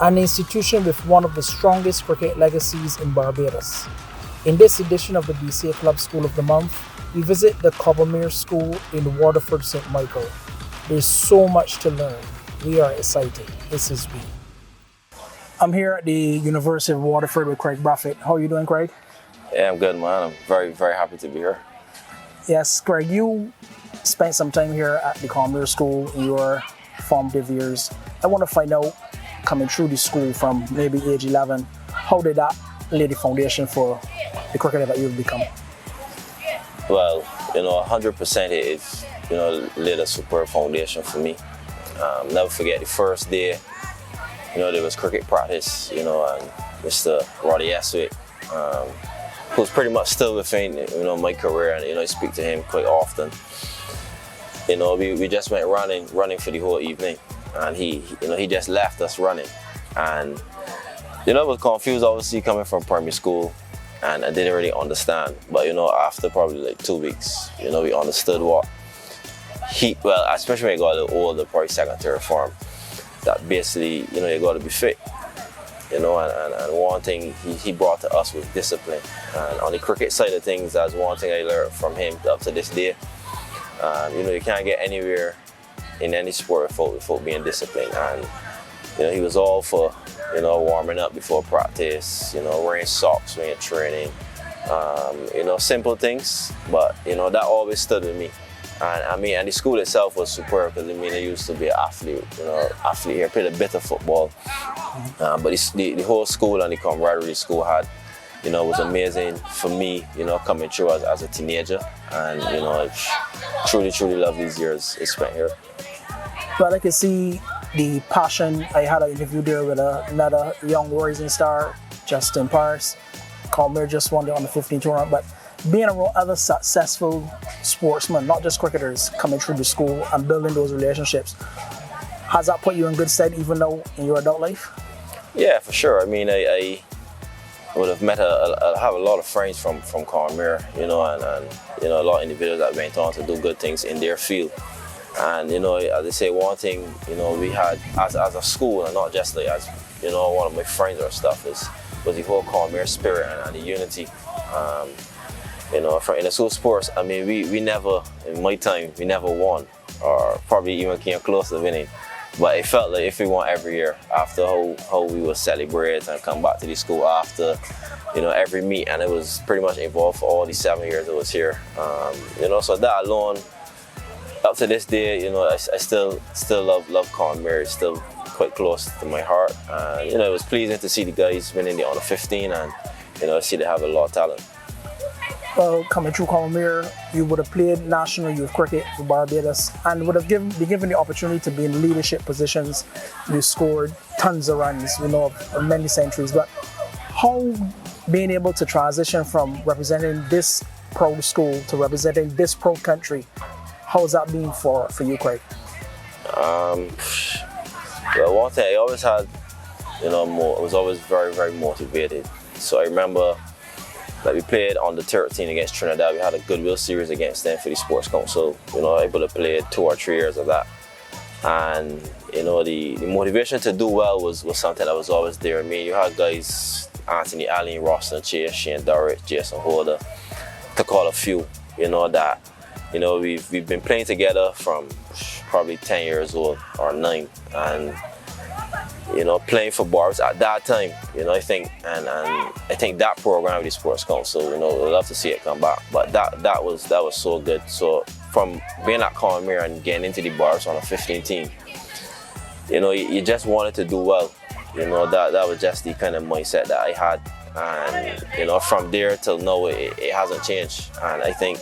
an institution with one of the strongest cricket legacies in Barbados. In this edition of the BCA Club School of the Month, we visit the Combermere School in Waterford, St. Michael. There's so much to learn. We are excited. This is we. I'm here at the University of Waterford with Kraigg Brathwaite. How are you doing, Kraigg? Yeah, I'm good, man. I'm very, very happy to be here. Yes, Kraigg, you spent some time here at the Combermere School in your formative years. I want to find out, coming through the school from maybe age 11, how did that lay the foundation for the cricketer that you've become? Well, 100% it laid a superb foundation for me. Never forget the first day, there was cricket practice, and Mr. Roddy Eswick, who's pretty much still within, my career, and, I speak to him quite often. We just went running for the whole evening, and he just left us running. And, I was confused, obviously, coming from primary school, and I didn't really understand. But, after probably like 2 weeks, we understood what especially when you got a little older, probably second, third form, that basically, you got to be fit. And one thing he brought to us was discipline. And on the cricket side of things, that's one thing I learned from him up to this day. You can't get anywhere in any sport without being disciplined. And he was all for warming up before practice, wearing socks when you're training, simple things, but that always stood with me. And the school itself was superb because I used to be an athlete, athlete here, played a bit of football, but the whole school and the camaraderie the school had, was amazing for me, coming through as a teenager, and I truly love these years I spent here. But I can see the passion. I had an interview there with another young rising star, Justin Parris. Combermere just won the under-15 tournament, but being around other successful sportsmen, not just cricketers, coming through the school and building those relationships, has that put you in good stead even though in your adult life? Yeah, for sure. I would have met I have a lot of friends from Combermere, and a lot of individuals that went on to do good things in their field. And as I say, one thing we had as a school, and not just like as one of my friends or stuff, was the whole Combermere spirit and the unity. In the school sports, we never, in my time, we never won, or probably even came close to winning. But it felt like if we won every year, after how we would celebrate and come back to the school after, every meet, and it was pretty much involved for all the 7 years I was here. So that alone, up to this day, I still love Combermere. It's still quite close to my heart. It was pleasing to see the guys winning the under-15, and see they have a lot of talent. Well, coming through Combermere, you would have played national youth cricket for Barbados and would have been given the opportunity to be in leadership positions. You scored tons of runs, of many centuries. But how being able to transition from representing this proud school to representing this proud country, how has that been for you, Kraigg? Well, one thing I always had, I was always very, very motivated. So I remember that we played on the 13 against Trinidad. We had a goodwill series against them for the Sports Council. Able to play 2 or 3 years of that. And, the motivation to do well was something that was always there. You had guys, Anthony Allen, Roston Chase, Shane Dorrit, Jason Holder, to call a few, that, we've been playing together from probably 10 years old or 9. And, playing for Barbs at that time, I think, and I think that program with the Sports Council, we'd love to see it come back. But that was so good. So from being at Combermere and getting into the Barbs on a 15 team, you just wanted to do well. That was just the kind of mindset that I had. And, from there till now, it hasn't changed. And I think,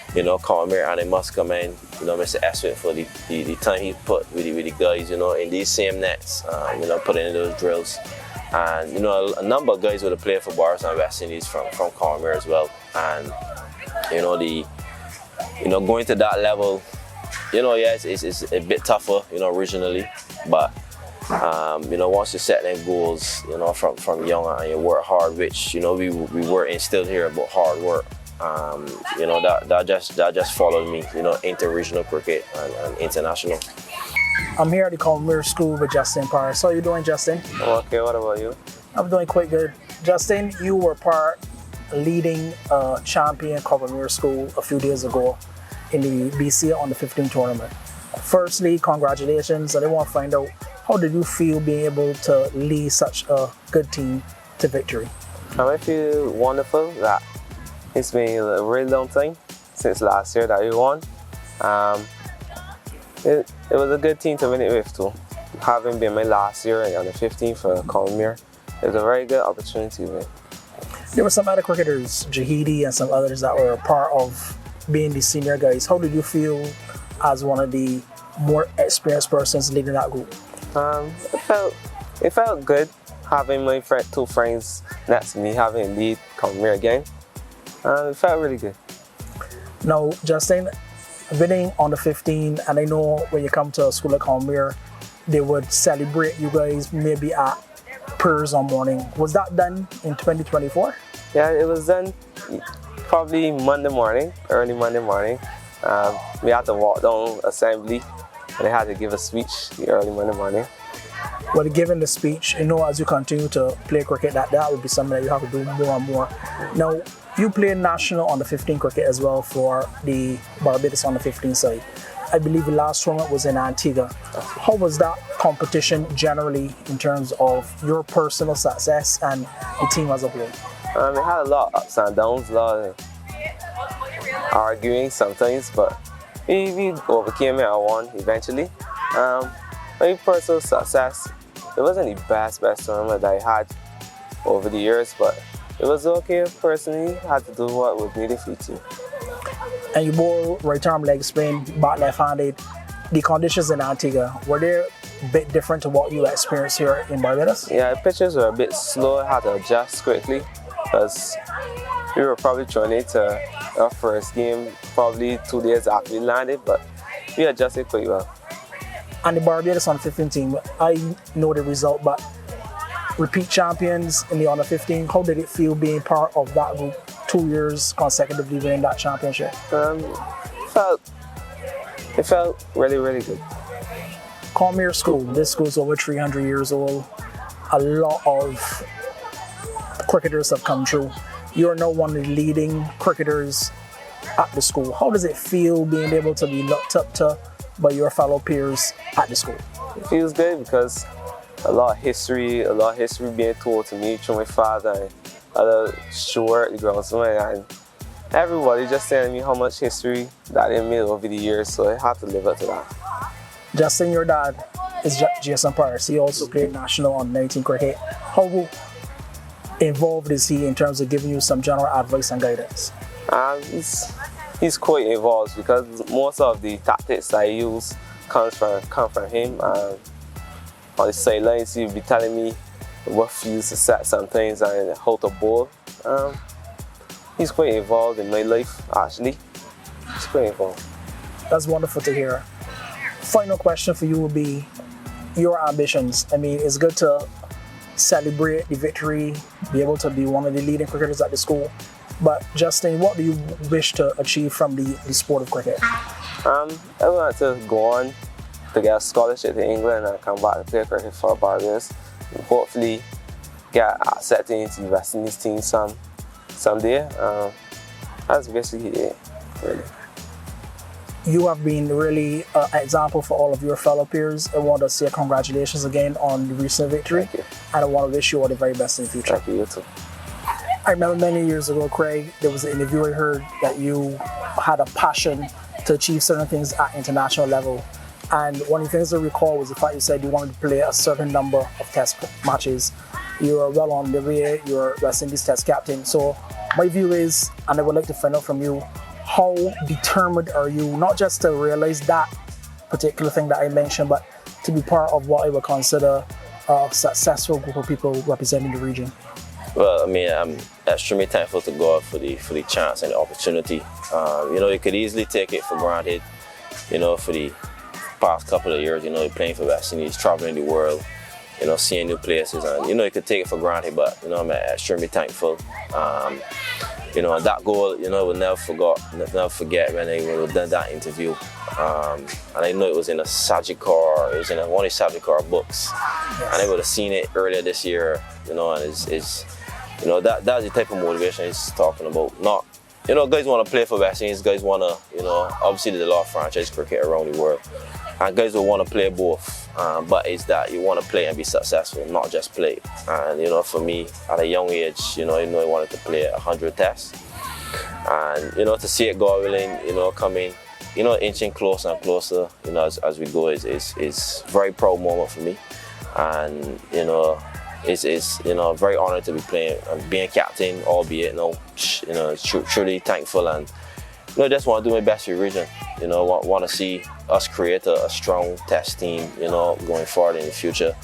Combermere, and I must commend, Mr. Eswick for the time he put with the guys, in these same nets, putting in those drills. And, a number of guys would have played for Barbs and West Indies from Combermere as well. And, going to that level, it's a bit tougher, originally, but, once you set them goals, from young and you work hard, which, we were instilled here about hard work. That just followed me, into regional cricket and international. I'm here at the Combermere School with Justin Parris. How are you doing, Justin? Okay, what about you? I'm doing quite good. Justin, you were leading champion Combermere School a few days ago in the BC on the 15 tournament. Firstly, congratulations. I want to find out, how did you feel being able to lead such a good team to victory? I feel wonderful that it's been a really long time since last year that we won. It was a good team to win it with too. Having been my last year on the 15 for Combermere, it was a very good opportunity to win. There were some other cricketers, Jahidi and some others that were a part of being the senior guys. How did you feel as one of the more experienced persons leading that group? It felt good having my two friends next to me having lead Combermere again. It felt really good. Now, Justin, winning on the 15, and I know when you come to a school like Combermere, they would celebrate you guys maybe at prayers on morning. Was that done in 2024? Yeah, it was done probably Monday morning, early Monday morning. We had to walk down assembly and they had to give a speech early Monday morning. Well, given the speech, as you continue to play cricket, that would be something that you have to do more and more. Now, you played national on the 15 cricket as well for the Barbados on the 15 side. I believe the last tournament was in Antigua. How was that competition generally in terms of your personal success and the team as a whole? It had a lot of ups and downs, a lot of arguing sometimes, but we overcame it and won eventually. My personal success, it wasn't the best tournament that I had over the years, but it was okay personally. I had to do what was needed for the team. And you bowl right arm leg spin, bat left-handed. The conditions in Antigua, were they a bit different to what you experienced here in Barbados? Yeah, the pitches were a bit slow. I had to adjust quickly because we were probably throwing it to our first game probably 2 days after we landed, but we adjusted quite well. And the Barbados on 15 team, I know the result, but repeat champions in the under 15, how did it feel being part of that group 2 years consecutively winning that championship? It felt really, really good. Combermere School, this school is over 300 years old. A lot of cricketers have come through. You're now one of the leading cricketers at the school. How does it feel being able to be looked up to by your fellow peers at the school? It feels good because a lot of history being told to me through my father and other Stuart, the groundsman, and everybody just telling me how much history that they made over the years, so I have to live up to that. Justin, your dad is Justin Parris. He also played national on 19 cricket. How involved is he in terms of giving you some general advice and guidance? He's quite involved because most of the tactics I use come from him. On the sidelines, he'll be telling me what fields to set sometimes and how to bowl. He's quite involved in my life, actually. He's quite involved. That's wonderful to hear. Final question for you will be your ambitions. I mean, it's good to celebrate the victory, be able to be one of the leading cricketers at the school. But Justin, what do you wish to achieve from the sport of cricket? I want to go on to get a scholarship to England and come back to play cricket for Barbados. And hopefully get accepted into the West Indies team someday. That's basically it, really. You have been really an example for all of your fellow peers. I want to say congratulations again on the recent victory. Thank you. And I want to wish you all the very best in the future. Thank you, you too. I remember many years ago, Kraigg, there was an interview I heard that you had a passion to achieve certain things at international level. And one of the things I recall was the fact you said you wanted to play a certain number of test matches. You are well on the way, you're West Indies test captain. So my view is, and I would like to find out from you, how determined are you, not just to realize that particular thing that I mentioned, but to be part of what I would consider a successful group of people representing the region? Well, I mean, I'm extremely thankful to God for the chance and the opportunity. You could easily take it for granted, for the past couple of years, playing for West Indies, traveling the world, seeing new places, and you could take it for granted, but I'm extremely thankful. You know, and that goal, you know, I will never forget when I done that interview. And I know it was in a Sagicor, it was in one of the Sagicor books. Yes. And I would have seen it earlier this year, you know, and it's you know, that's the type of motivation he's talking about. Not, you know, guys want to play for West Indies, guys want to, you know, obviously there's a lot of franchise cricket around the world. And guys will want to play both, but it's that you want to play and be successful, not just play. And, you know, for me, at a young age, you know, I wanted to play 100 tests. And, you know, to see it God willing, you know, coming, you know, inching closer and closer, you know, as we go is very proud moment for me. And, you know, it's you know, very honored to be playing and being captain, albeit, you know, truly thankful, and, you know, just want to do my best for the region. You know, want to see us create a strong test team, you know, going forward in the future.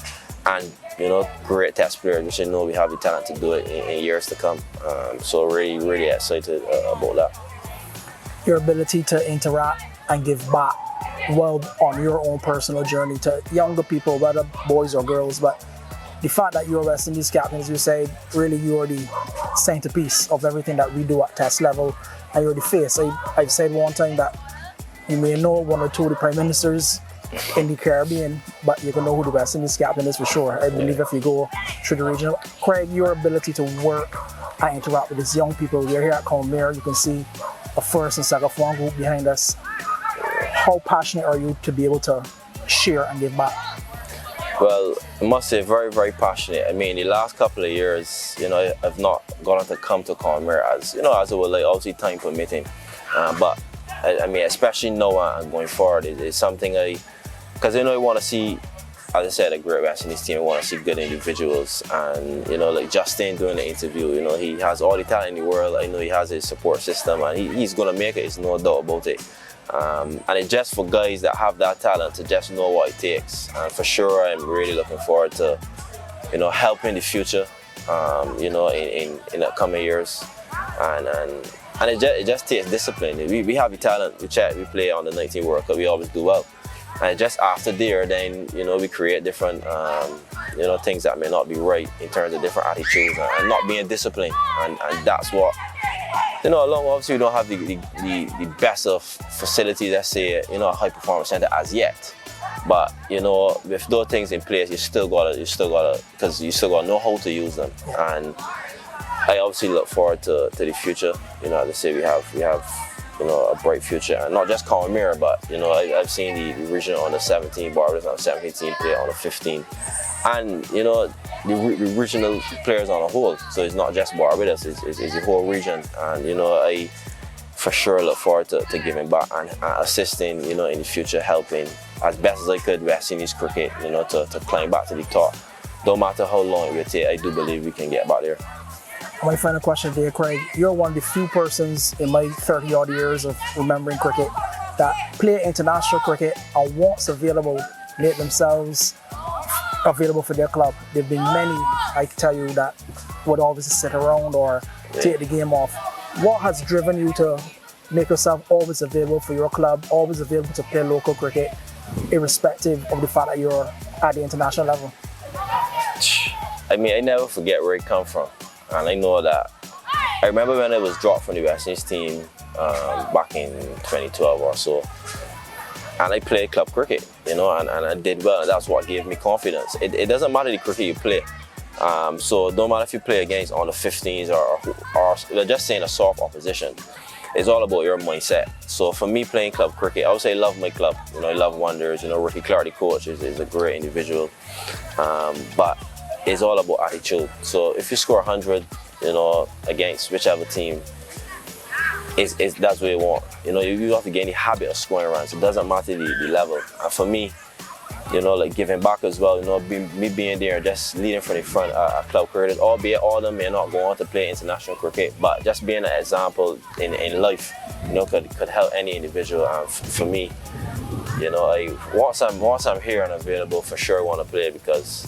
And, you know, great test players, which I know we have the talent to do it in years to come. So really, really excited about that. Your ability to interact and give back well on your own personal journey to younger people, whether boys or girls, but the fact that you're West Indies captain, as you say, really you're the centerpiece of everything that we do at test level, and you're the face. I've said one time that you may know one or two of the prime ministers in the Caribbean, but you can know who the West Indies captain is for sure. I believe if you go through the region. Kraigg, your ability to work and interact with these young people, we're here at Combermere, you can see a first and second form group behind us. How passionate are you to be able to share and give back? Well, I must say very, very passionate. I mean, the last couple of years, you know, I've not gotten to come to Combermere as, you know, as it would, like, obviously time permitting. But I mean, especially now and going forward, it's something because, you know, I want to see, as I said, a great West Indies team. I want to see good individuals, and, you know, like Justin doing the interview, you know, he has all the talent in the world. I know he has his support system, and he's going to make it, there's no doubt about it. And it's just for guys that have that talent to just know what it takes. And for sure, I'm really looking forward to, you know, helping the future, you know, in the coming years. And it just takes discipline. We have the talent, we play on the 19 World Cup, we always do well. And just after there, then, you know, we create different, you know, things that may not be right in terms of different attitudes and not being disciplined. And that's what, you know, along obviously we don't have the best of facilities, let's say, you know, a high performance center as yet. But, you know, with those things in place, you still gotta, because you still gotta know how to use them. And I obviously look forward to the future. You know, as I say, we have, you know, a bright future, and not just Combermere, but, you know, I've seen the regional on the 17, Barbados on the 17 team play on the 15, and, you know, the regional players on a whole. So it's not just Barbados, it's the whole region, and, you know, I for sure look forward to giving back and assisting, you know, in the future, helping as best as I could West Indies cricket, you know, to climb back to the top. No matter how long it will take, I do believe we can get back there. My final question there, Kraigg. You're one of the few persons in my 30-odd years of remembering cricket that play international cricket and once available, make themselves available for their club. There have been many, I can tell you, that would always sit around or take the game off. What has driven you to make yourself always available for your club, always available to play local cricket, irrespective of the fact that you're at the international level? I mean, I never forget where it come from. And I know that, I remember when I was dropped from the West Indies team back in 2012 or so, and I played club cricket, you know, and I did well, and that's what gave me confidence. It doesn't matter the cricket you play. So no matter if you play against on the 15s or just saying a soft opposition, it's all about your mindset. So for me playing club cricket, I would say I love my club. You know, I love Wonders, you know, Ricky Clark, the coach, is a great individual. But it's all about attitude. So if you score 100, you know, against whichever team, that's what you want. You know, you have to get in the habit of scoring runs. It doesn't matter the level. And for me, you know, like giving back as well, you know, me being there, just leading from the front at club cricket, albeit all of them may not go on to play international cricket, but just being an example in life, you know, could help any individual. And for me, you know, once I'm here and available, for sure I want to play, because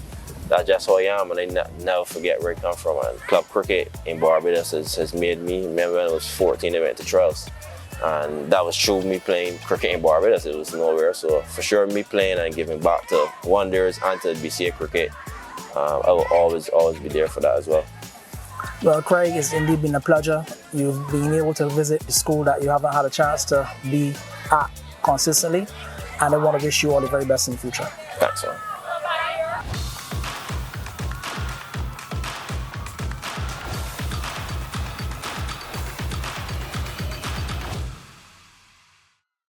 that's just who I am, and I never forget where I come from. And club cricket in Barbados has made me. Remember when I was 14, I went to trials, and that was true. Me playing cricket in Barbados, it was nowhere. So for sure, me playing and giving back to Wonders and to BCA cricket, I will always be there for that as well. Well, Kraigg, it's indeed been a pleasure. You've been able to visit the school that you haven't had a chance to be at consistently, and I want to wish you all the very best in the future. Thanks, man.